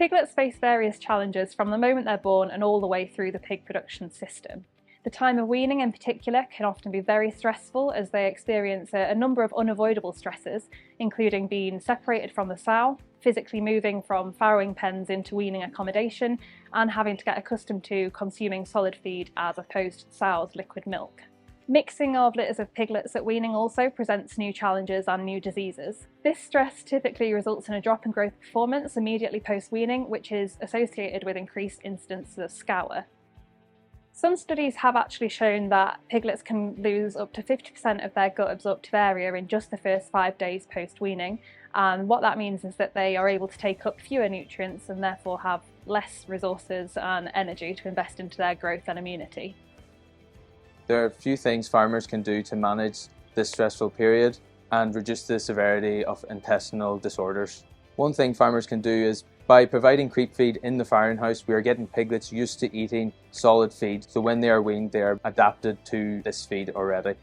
Piglets face various challenges from the moment they're born and all the way through the pig production system. The time of weaning in particular can often be very stressful as they experience a number of unavoidable stresses, including being separated from the sow, physically moving from farrowing pens into weaning accommodation, and having to get accustomed to consuming solid feed as opposed to the sow's liquid milk. Mixing of litters of piglets at weaning also presents new challenges and new diseases. This stress typically results in a drop in growth performance immediately post-weaning, which is associated with increased incidences of scour. Some studies have actually shown that piglets can lose up to 50% of their gut absorptive area in just the first 5 days post-weaning, and what that means is that they are able to take up fewer nutrients and therefore have less resources and energy to invest into their growth and immunity. There are a few things farmers can do to manage this stressful period and reduce the severity of intestinal disorders. One thing farmers can do is by providing creep feed in the farrowing house, we are getting piglets used to eating solid feed, so when they are weaned they are adapted to this feed already.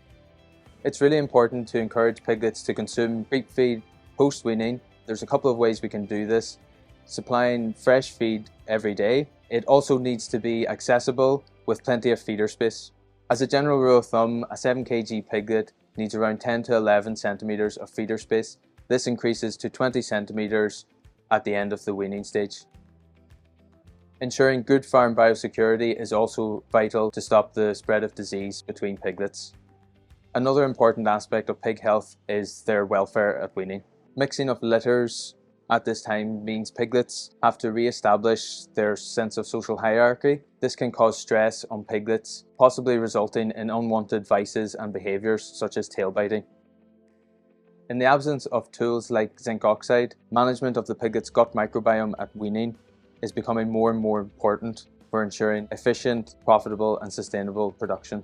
It's really important to encourage piglets to consume creep feed post-weaning. There's a couple of ways we can do this. Supplying fresh feed every day. It also needs to be accessible with plenty of feeder space. As a general rule of thumb, a 7 kg piglet needs around 10 to 11 centimeters of feeder space. This increases to 20 centimeters at the end of the weaning stage. Ensuring good farm biosecurity is also vital to stop the spread of disease between piglets. Another important aspect of pig health is their welfare at weaning. Mixing of litters at this time means piglets have to re-establish their sense of social hierarchy. This can cause stress on piglets, possibly resulting in unwanted vices and behaviours such as tail biting. In the absence of tools like zinc oxide, management of the piglet's gut microbiome at weaning is becoming more and more important for ensuring efficient, profitable and sustainable production.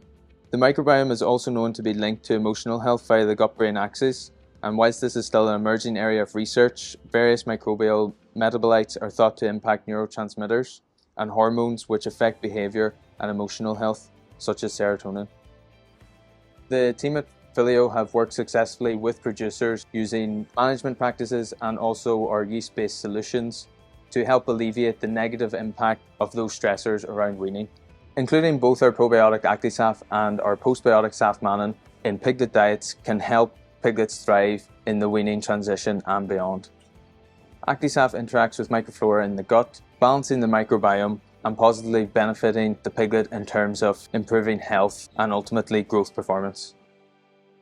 The microbiome is also known to be linked to emotional health via the gut-brain axis. And whilst this is still an emerging area of research, various microbial metabolites are thought to impact neurotransmitters and hormones which affect behaviour and emotional health, such as serotonin. The team at Phileo have worked successfully with producers using management practices and also our yeast-based solutions to help alleviate the negative impact of those stressors around weaning. Including both our Probiotic Actisaf and our postbiotic Safmannan in piglet diets can help piglets thrive in the weaning transition and beyond. Actisaf interacts with microflora in the gut, balancing the microbiome and positively benefiting the piglet in terms of improving health and ultimately growth performance.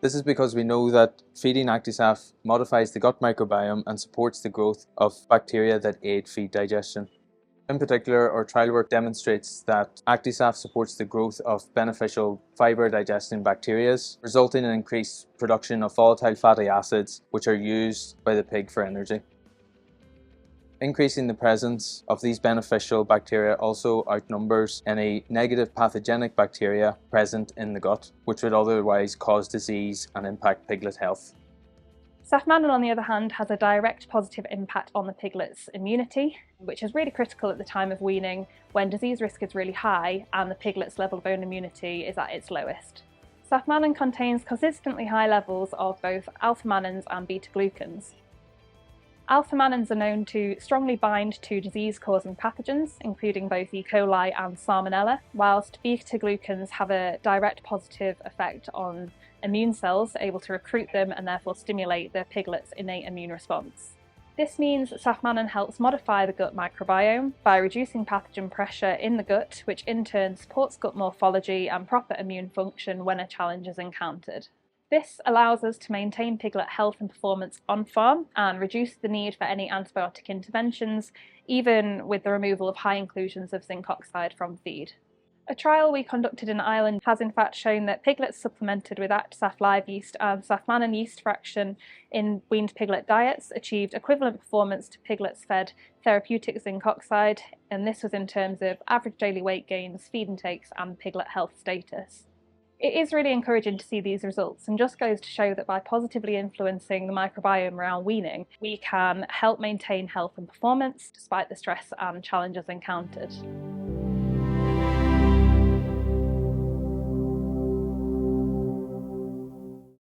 This is because we know that feeding Actisaf modifies the gut microbiome and supports the growth of bacteria that aid feed digestion. In particular, our trial work demonstrates that Actisaf supports the growth of beneficial fibre-digesting bacteria, resulting in increased production of volatile fatty acids, which are used by the pig for energy. Increasing the presence of these beneficial bacteria also outnumbers any negative pathogenic bacteria present in the gut, which would otherwise cause disease and impact piglet health. Safmannan, on the other hand, has a direct positive impact on the piglet's immunity, which is really critical at the time of weaning when disease risk is really high and the piglet's level of own immunity is at its lowest. Safmannan contains consistently high levels of both alpha-mannans and beta-glucans. Alpha-mannans are known to strongly bind to disease-causing pathogens, including both E. coli and Salmonella, whilst beta-glucans have a direct positive effect on immune cells, able to recruit them and therefore stimulate the piglet's innate immune response. This means that Safmannan helps modify the gut microbiome by reducing pathogen pressure in the gut, which in turn supports gut morphology and proper immune function when a challenge is encountered. This allows us to maintain piglet health and performance on farm and reduce the need for any antibiotic interventions, even with the removal of high inclusions of zinc oxide from feed. A trial we conducted in Ireland has in fact shown that piglets supplemented with Actisaf live yeast and Safmannan yeast fraction in weaned piglet diets achieved equivalent performance to piglets fed therapeutic zinc oxide, and this was in terms of average daily weight gains, feed intakes and piglet health status. It is really encouraging to see these results and just goes to show that by positively influencing the microbiome around weaning, we can help maintain health and performance despite the stress and challenges encountered.